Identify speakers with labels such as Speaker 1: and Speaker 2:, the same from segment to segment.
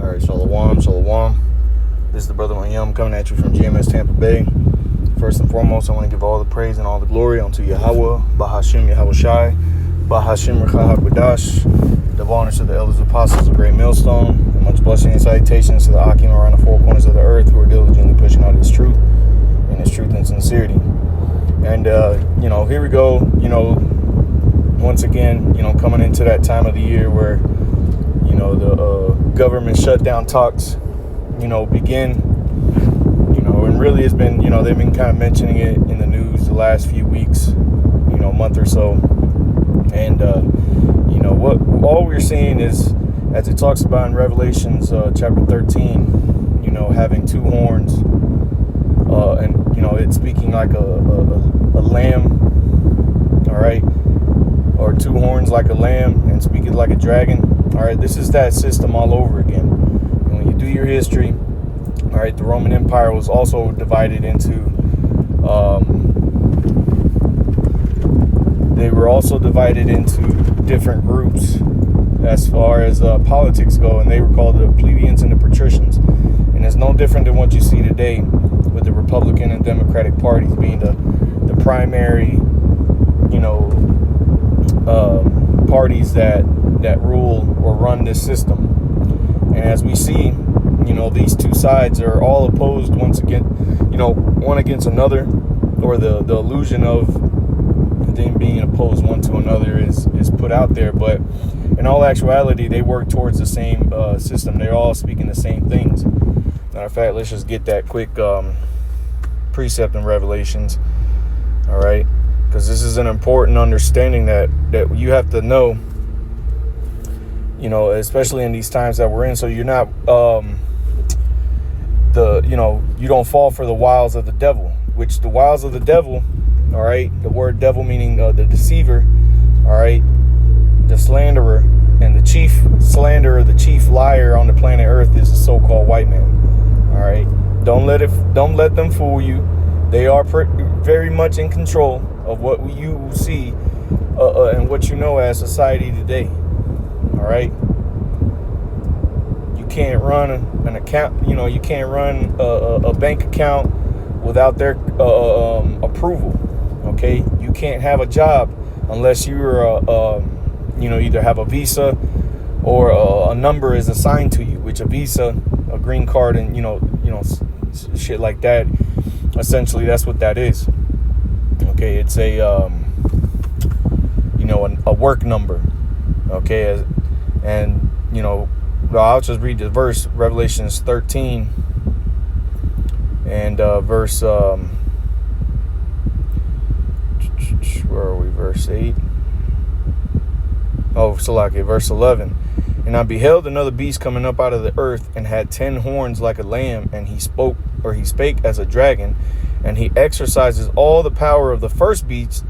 Speaker 1: Alright, Shalom, Shalom. This is the brother Mayum coming at you from GMS Tampa Bay. First and foremost, I want to give all the praise and all the glory unto Yahweh, Bahashim Yahweh Shai, Bahashim Rechah HaKodash, the honors to the elders apostles of Great Millstone, and much blessing and salutations to the Akim around the four corners of the earth who are diligently pushing out His truth and sincerity. And, here we go, once again, coming into that time of the year where, the government shutdown talks, begin, and really it's been, they've been kind of mentioning it in the news the last few weeks, month or so. And, what all we're seeing is, as it talks about in Revelations chapter 13, having two horns, and, it's speaking like a lamb, all right, or two horns like a lamb and speaking like a dragon. All right, this is that system all over again. And when you do your history, all right, the Roman Empire was also divided into, they were also divided into different groups as far as politics go, and they were called the plebeians and the patricians. And it's no different than what you see today with the Republican and Democratic parties being the primary, parties that rule or run this system. And as we see, these two sides are all opposed once again, one against another, or the illusion of them being opposed one to another is put out there. But in all actuality, they work towards the same system. They're all speaking the same things. Matter of fact, let's just get that quick precept in Revelations. All right, because this is an important understanding that you have to know, especially in these times that we're in, so you're not you don't fall for the wiles of the devil, which the wiles of the devil, all right, the word devil meaning the deceiver, all right, the slanderer, and the chief slanderer, the chief liar on the planet Earth is the so-called white man. All right, don't let them fool you. They are very much in control of what you see and what as society today. All right, you can't run an account. You can't run a bank account without their approval. Okay, you can't have a job unless you're either have a visa or a number is assigned to you, which a visa, a green card, and shit like that. Essentially, that's what that is. Okay, it's a a work number. Okay, and I'll just read the verse, Revelations 13 and verse where are we? Verse 8. Verse 11. And I beheld another beast coming up out of the earth, and had 10 horns like a lamb, and he spake as a dragon, and he exercises all the power of the first beast,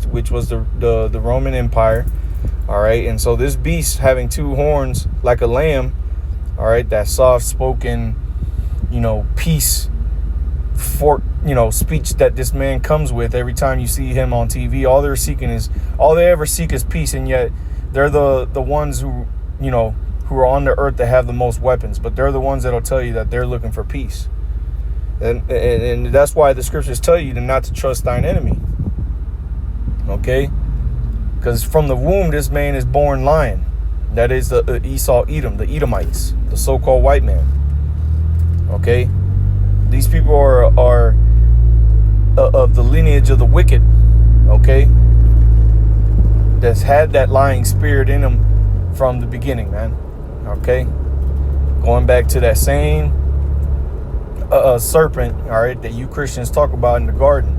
Speaker 1: which was the Roman Empire. All right, and so this beast having two horns like a lamb, all right, that soft-spoken, peace speech that this man comes with every time you see him on TV. All they ever seek is peace, and yet they're the ones who are on the earth that have the most weapons, but they're the ones that'll tell you that they're looking for peace. And that's why the scriptures tell you not to trust thine enemy. Okay? Because from the womb, this man is born lying. That is the Esau, Edom, the Edomites, the so-called white man. Okay? These people are of the lineage of the wicked. Okay? That's had that lying spirit in them from the beginning, man. Okay? Going back to that same serpent, all right, that you Christians talk about in the garden,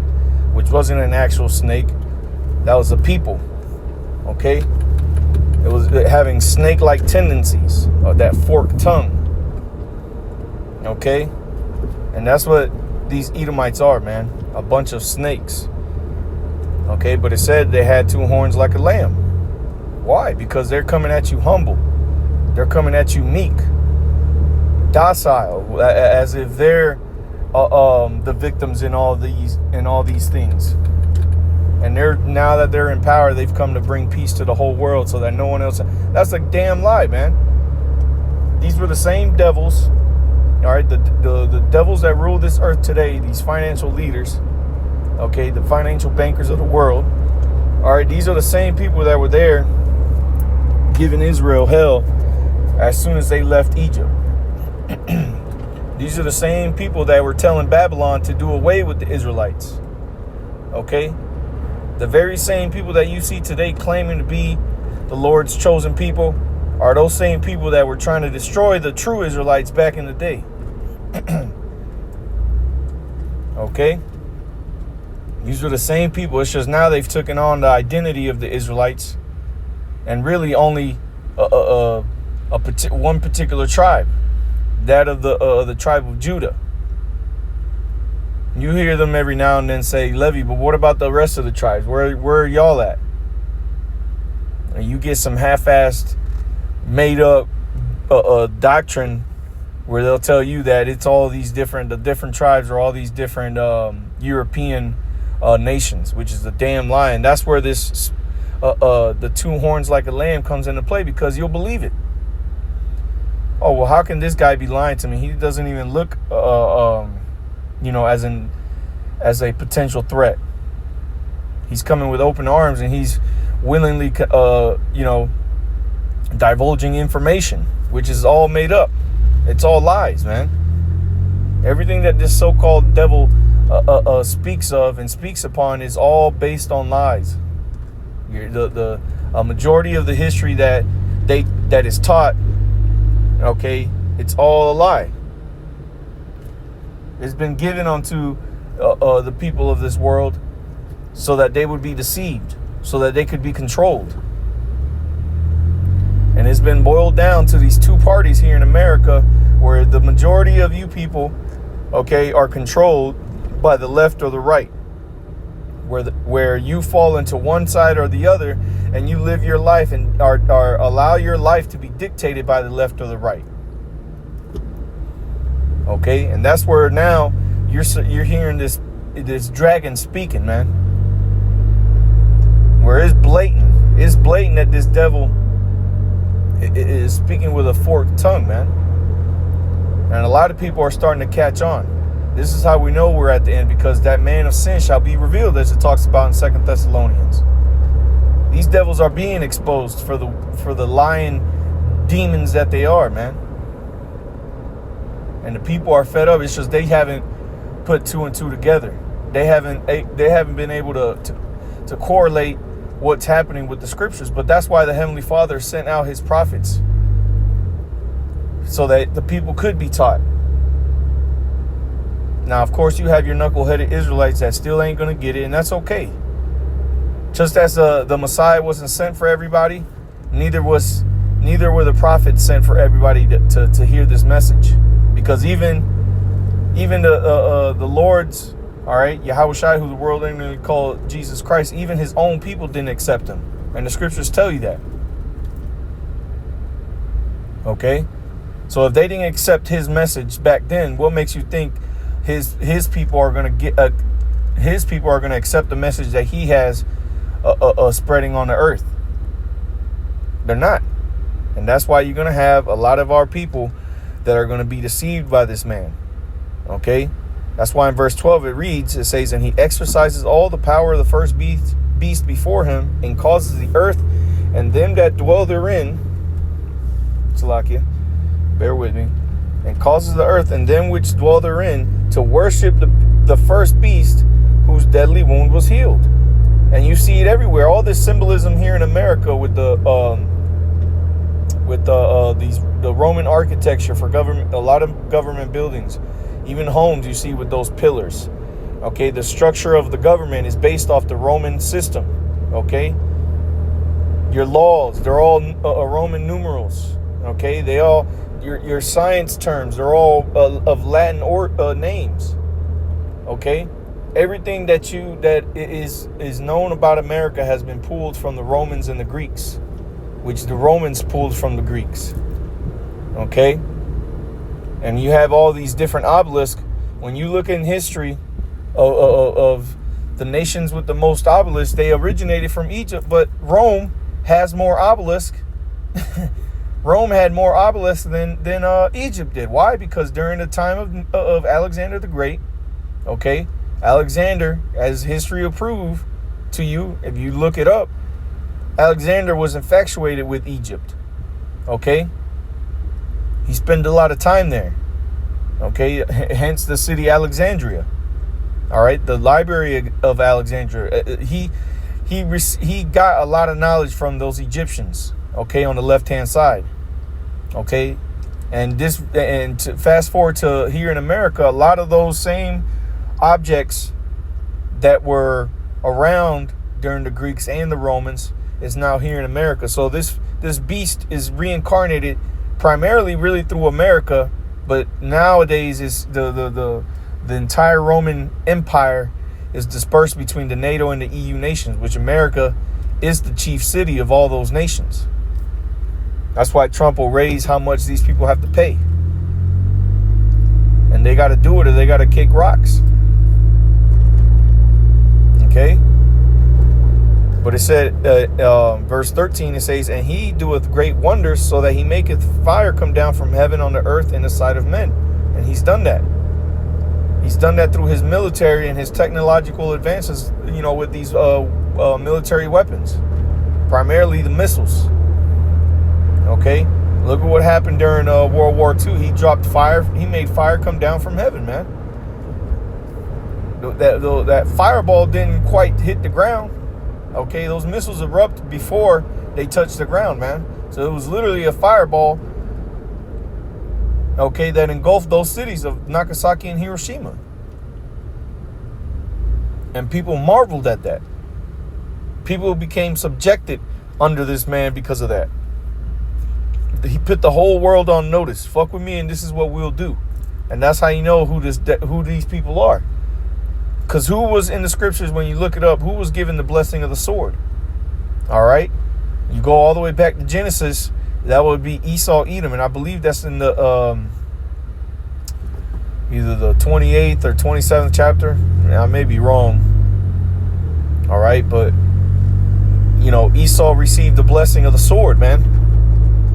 Speaker 1: which wasn't an actual snake. That was a people. Okay? It was having snake-like tendencies, that forked tongue. Okay? And that's what these Edomites are, man. A bunch of snakes. Okay? But it said they had two horns like a lamb. Why? Because they're coming at you humble. They're coming at you meek, docile, as if they're the victims in all these things. And now that they're in power, they've come to bring peace to the whole world so that no one else. That's a damn lie, man. these were the same devils. All right, the devils that rule this earth today, these financial leaders, okay, the financial bankers of the world. All right, these are the same people that were there giving Israel hell as soon as they left Egypt. These are the same people that were telling Babylon to do away with the Israelites. Okay? The very same people that you see today claiming to be the Lord's chosen people are those same people that were trying to destroy the true Israelites back in the day. Okay? These are the same people. It's just now they've taken on the identity of the Israelites and really only one particular tribe, that of the tribe of Judah. You hear them every now and then say, Levi, but what about the rest of the tribes? Where are y'all at? And you get some half-assed, made-up doctrine where they'll tell you that it's all these the different tribes or all these different European nations, which is a damn lie. And that's where this the two horns like a lamb comes into play, because you'll believe it. Oh, well, how can this guy be lying to me? He doesn't even look as a potential threat. He's coming with open arms, and he's willingly divulging information, which is all made up. It's all lies, man. Everything that this so-called devil speaks of and speaks upon is all based on lies. The majority of the history that is taught, okay, it's all a lie. It's been given unto the people of this world so that they would be deceived, so that they could be controlled. And it's been boiled down to these two parties here in America, where the majority of you people, okay, are controlled by the left or the right, where you fall into one side or the other, and you live your life and are allow your life to be dictated by the left or the right. Okay, and that's where now you're hearing this dragon speaking, man. Where it's blatant that this devil is speaking with a forked tongue, man. And a lot of people are starting to catch on. This is how we know we're at the end, because that man of sin shall be revealed, as it talks about in 2 Thessalonians. These devils are being exposed for the lying demons that they are, man. And the people are fed up. It's just they haven't put two and two together. They haven't been able to correlate what's happening with the scriptures. But that's why the Heavenly Father sent out his prophets, so that the people could be taught. Now, of course, you have your knuckleheaded Israelites that still ain't going to get it, and that's okay. Just as the Messiah wasn't sent for everybody, neither were the prophets sent for everybody to hear this message. Because even the Lord's, all right, Yahushua, who the world ignorantly called Jesus Christ, even his own people didn't accept him. And the scriptures tell you that. Okay? So if they didn't accept his message back then, what makes you think his people are going to accept the message that he has spreading on the earth? They're not. And that's why you're going to have a lot of our people that are going to be deceived by this man. Okay? That's why in verse 12 it says, and he exercises all the power of the first beast before him, and causes the earth and them that dwell therein, Salakia, bear with me, and causes the earth and them which dwell therein to worship the first beast, whose deadly wound was healed. And you see it everywhere. All this symbolism here in America with the Roman architecture for government, a lot of government buildings, even homes, you see with those pillars. Okay, the structure of the government is based off the Roman system. Okay, your laws, they're all Roman numerals. Okay, they all your science terms, they're all of Latin names. Okay, everything that is known about America has been pulled from the Romans and the Greeks, which the Romans pulled from the Greeks. Okay, and you have all these different obelisks. When you look in history of the nations with the most obelisks, they originated from Egypt, but Rome has more obelisks Rome had more obelisks than Egypt did. Why? Because during the time of Alexander the Great, okay, Alexander, as history will prove to you, if you look it up, Alexander was infatuated with Egypt, okay? He spent a lot of time there, okay? Hence the city Alexandria, all right? The Library of Alexandria. He got a lot of knowledge from those Egyptians, okay, on the left-hand side, okay? And to fast forward to here in America, a lot of those same objects that were around during the Greeks and the Romans is now here in America. So this beast is reincarnated primarily really through America, but nowadays is the entire Roman Empire is dispersed between the NATO and the EU nations, which America is the chief city of all those nations. That's why Trump will raise how much these people have to pay. And they got to do it or they got to kick rocks. Okay? But it said, verse 13, it says, and he doeth great wonders, so that he maketh fire come down from heaven on the earth in the sight of men. And he's done that. He's done that through his military and his technological advances, you know, with these military weapons, primarily the missiles. Okay? Look at what happened during World War II. He dropped fire. He made fire come down from heaven, man. That fireball didn't quite hit the ground. Okay, those missiles erupt before they touch the ground, man. So it was literally a fireball, okay, that engulfed those cities of Nagasaki and Hiroshima. And people marveled at that. People became subjected under this man because of that. He put the whole world on notice. Fuck with me and this is what we'll do. And that's how you know who these people are. Because who was in the scriptures, when you look it up, who was given the blessing of the sword? All right. You go all the way back to Genesis. That would be Esau, Edom. And I believe that's in the either the 28th or 27th chapter. I may be wrong. All right. But, you know, Esau received the blessing of the sword, man.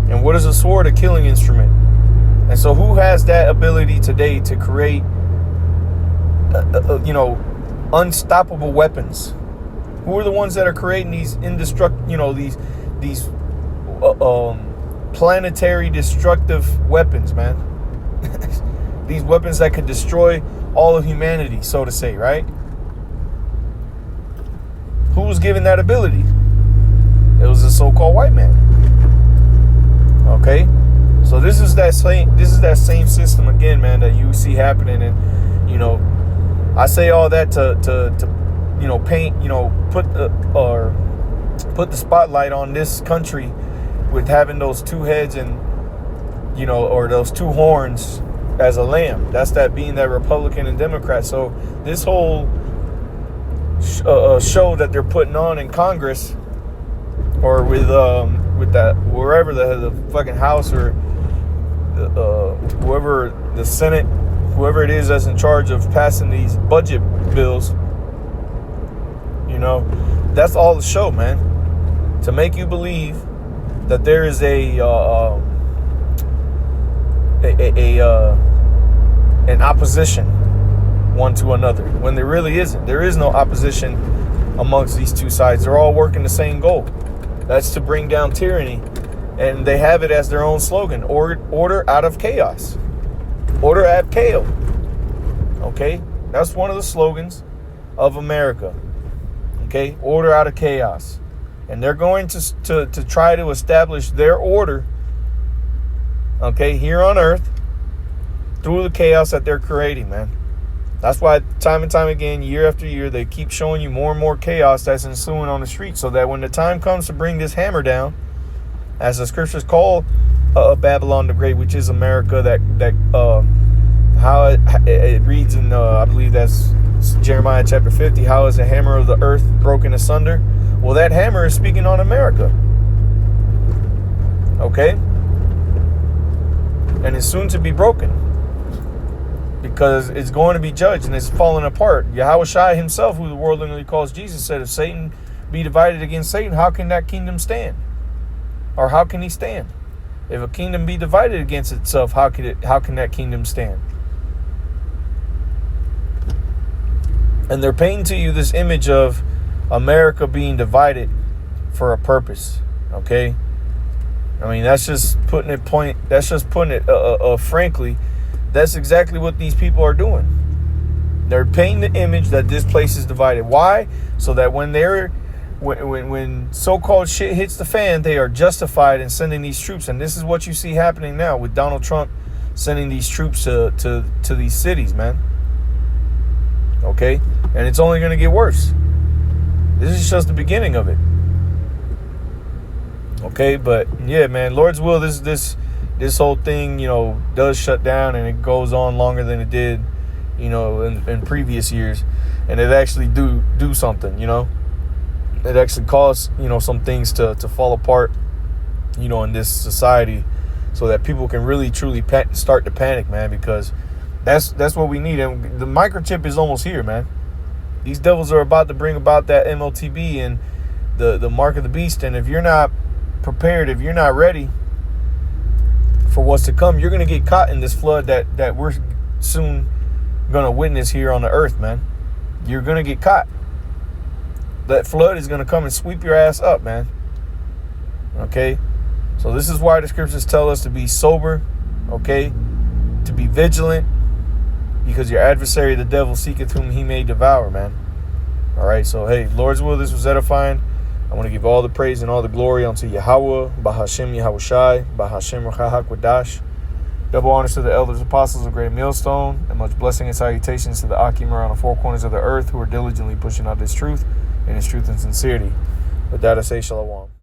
Speaker 1: And what is a sword? A killing instrument. And so who has that ability today to create unstoppable weapons? Who are the ones that are creating these these planetary destructive weapons, man? These weapons that could destroy all of humanity, so to say, right? Who was given that ability? It was a so-called white man. Okay, so this is that same system again, man, that you see happening. And you know, I say all that to paint, put the spotlight on this country with having those two heads and or those two horns as a lamb. That's that being that Republican and Democrat. So this whole show that they're putting on in Congress or with that wherever the fucking House or whoever the Senate, whoever it is that's in charge of passing these budget bills, that's all the show, man, to make you believe that there is an opposition one to another, when there really isn't. There is no opposition amongst these two sides. They're all working the same goal. That's to bring down tyranny, and they have it as their own slogan: order out of chaos. Order ab chaos. Okay, that's one of the slogans of America. Okay, order out of chaos. And they're going to try to establish their order, okay, here on earth through the chaos that they're creating, man. That's why time and time again, year after year, they keep showing you more and more chaos that's ensuing on the street, so that when the time comes to bring this hammer down, as the scriptures call Babylon the Great, which is America, how it reads in, I believe that's Jeremiah chapter 50, how is the hammer of the earth broken asunder? Well, that hammer is speaking on America. Okay? And it's soon to be broken, because it's going to be judged and it's falling apart. Yahushua himself, who the world literally calls Jesus, said, if Satan be divided against Satan, how can that kingdom stand? Or how can he stand? If a kingdom be divided against itself, how can that kingdom stand? And they're painting to you this image of America being divided for a purpose. Okay, I mean, that's just putting it frankly. That's exactly what these people are doing. They're painting the image that this place is divided. Why? So that when so-called shit hits the fan, they are justified in sending these troops. And this is what you see happening now with Donald Trump sending these troops to these cities, man. Okay? And it's only going to get worse. This is just the beginning of it. Okay? But yeah, man, Lord's will, this whole thing, does shut down, and it goes on longer than it did, in previous years. And it actually do something, It actually caused, some things to fall apart, in this society, so that people can really, truly start to panic, man, because that's what we need. And the microchip is almost here, man. These devils are about to bring about that MLTB and the mark of the beast. And if you're not prepared, if you're not ready for what's to come, you're going to get caught in this flood that we're soon going to witness here on the earth, man. You're going to get caught. That flood is going to come and sweep your ass up, man. Okay? So this is why the scriptures tell us to be sober, okay? To be vigilant, because your adversary, the devil, seeketh whom he may devour, man. All right, so hey, Lord's will, this was edifying. I want to give all the praise and all the glory unto Yahweh, Bahashem Yahushai, Bahashem Rachahak. Double honors to the elders, apostles of Great Millstone, and much blessing and salutations to the Akim around the four corners of the earth who are diligently pushing out this truth and its truth and sincerity. With that, I say shalom.